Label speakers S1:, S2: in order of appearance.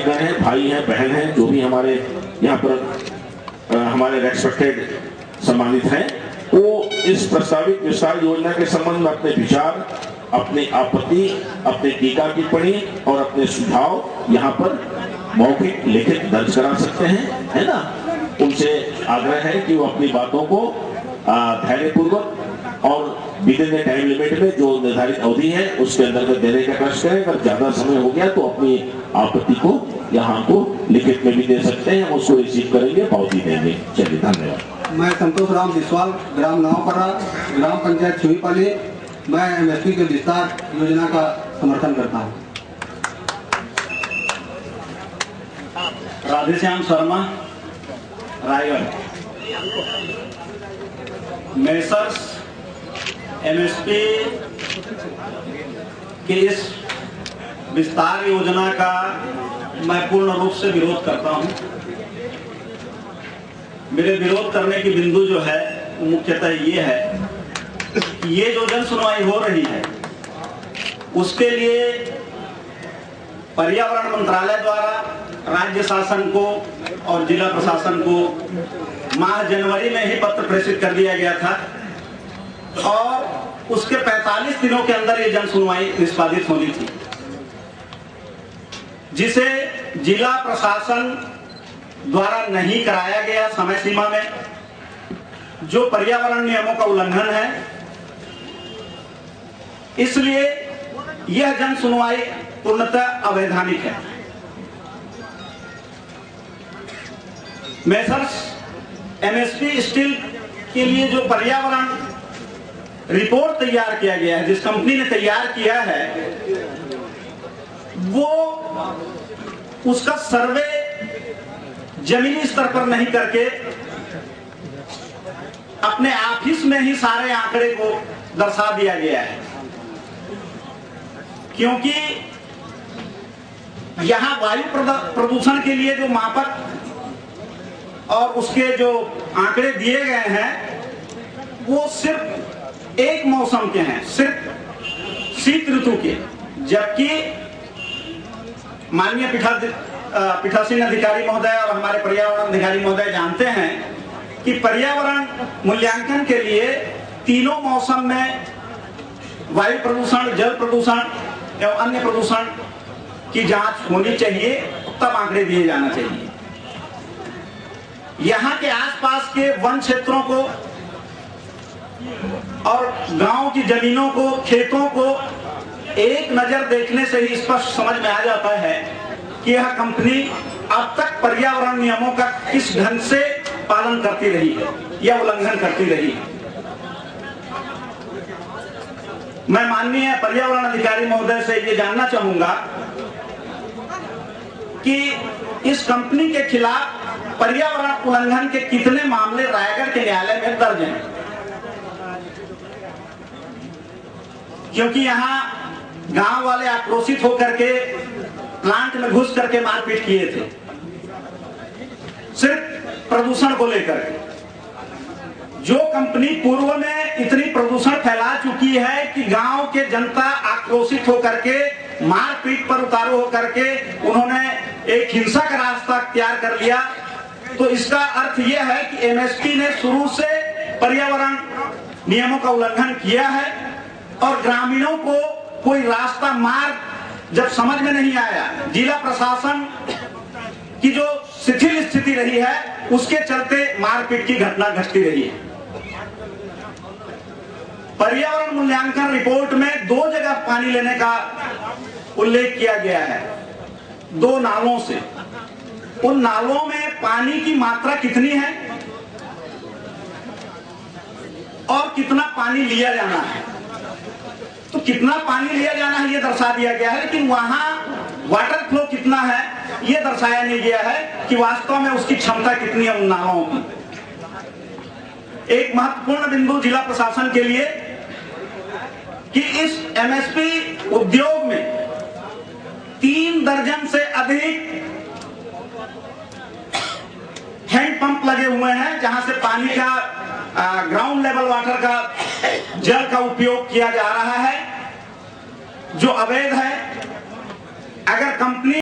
S1: भाईगण हैं, भाई हैं, बहन हैं, जो भी हमारे यहाँ पर हमारे रेस्पेक्टेड सम्मानित हैं, वो इस प्रस्तावित विस्तार योजना के संबंध में अपने विचार, अपनी आपत्ति, अपने टीका टिप्पणी और अपने सुझाव यहाँ पर मौखिक लिखित दर्ज करा सकते हैं, है ना। उनसे आग्रह है कि वो अपनी बातों को धैर्यपूर्वक और विदिन द टाइम लिमिट में जो निर्धारित अवधि है उसके अंतर्गत देने का कष्ट करें। अगर ज्यादा समय हो गया तो अपनी आपत्ति को यहाँ को लिखित में भी दे सकते हैं, उसको रिसीव करेंगे, पावती देंगे। चलिए, धन्यवाद।
S2: मैं संतोष राम बिस्वाल, ग्राम नवापरा, ग्राम पंचायत छुईपाली, मैं एमएसपी के विस्तार योजना का समर्थन करता हूँ।
S3: राधेश्याम शर्मा, रायगढ़। मेसर्स एमएसपी के इस विस्तार योजना का मैं पूर्ण रूप से विरोध करता हूं। मेरे विरोध करने की बिंदु जो है वो मुख्यतः ये है कि ये जो जन सुनवाई हो रही है उसके लिए पर्यावरण मंत्रालय द्वारा राज्य शासन को और जिला प्रशासन को माह जनवरी में ही पत्र प्रेषित कर दिया गया था और उसके 45 दिनों के अंदर ये जन सुनवाई निष्पादित होनी थी, जिसे जिला प्रशासन द्वारा नहीं कराया गया समय सीमा में, जो पर्यावरण नियमों का उल्लंघन है। इसलिए यह जन सुनवाई पूर्णतः अवैधानिक है। मेसर्स एमएसपी स्टील के लिए जो पर्यावरण रिपोर्ट तैयार किया गया है, जिस कंपनी ने तैयार किया है, वो उसका सर्वे जमीनी स्तर पर नहीं करके अपने ऑफिस में ही सारे आंकड़े को दर्शा दिया गया है, क्योंकि यहां वायु प्रदूषण के लिए जो मापक और उसके जो आंकड़े दिए गए हैं वो सिर्फ एक मौसम के हैं, सिर्फ शीत ऋतु के, जबकि माननीय पीठासीन अधिकारी महोदय और हमारे पर्यावरण अधिकारी महोदय जानते हैं कि पर्यावरण मूल्यांकन के लिए तीनों मौसम में वायु प्रदूषण, जल प्रदूषण एवं अन्य प्रदूषण की जांच होनी चाहिए, तब आंकड़े दिए जाना चाहिए। यहाँ के आसपास के वन क्षेत्रों को और गांव की जमीनों को, खेतों को एक नजर देखने से ही स्पष्ट समझ में आ जाता है कि यह कंपनी अब तक पर्यावरण नियमों का किस ढंग से पालन करती रही है या उल्लंघन करती रही है। मैं माननीय पर्यावरण अधिकारी महोदय से ये जानना चाहूंगा कि इस कंपनी के खिलाफ पर्यावरण उल्लंघन के कितने मामले रायगढ़ के न्यायालय में दर्ज हैं, क्योंकि यहाँ गांव वाले आक्रोशित होकर के प्लांट में घुस करके मारपीट किए थे सिर्फ प्रदूषण को लेकर। जो कंपनी पूर्व में इतनी प्रदूषण फैला चुकी है कि गांव के जनता आक्रोशित होकर के मारपीट पर उतारू होकर के उन्होंने एक हिंसा का रास्ता अख्तियार कर लिया, तो इसका अर्थ यह है कि एमएसपी ने शुरू से पर्यावरण नियमों का उल्लंघन किया है और ग्रामीणों को कोई रास्ता मार्ग जब समझ में नहीं आया, जिला प्रशासन की जो शिथिल स्थिति रही है उसके चलते मारपीट की घटना घटती रही है। पर्यावरण मूल्यांकन रिपोर्ट में 2 जगह पानी लेने का उल्लेख किया गया है, 2 नालों से। उन नालों में पानी की मात्रा कितनी है और कितना पानी लिया जाना है, तो कितना पानी लिया जाना है ये दर्शा दिया गया है, लेकिन वहां वाटर फ्लो कितना है ये दर्शाया नहीं गया है कि वास्तव में उसकी क्षमता कितनी है उन नालों की। एक महत्वपूर्ण बिंदु जिला प्रशासन के लिए कि इस एमएसपी उद्योग में 3 दर्जन से अधिक हैंडपंप लगे हुए हैं, जहां से पानी का ग्राउंड लेवल वाटर का जल का उपयोग किया जा रहा है, जो अवैध है। अगर कंपनी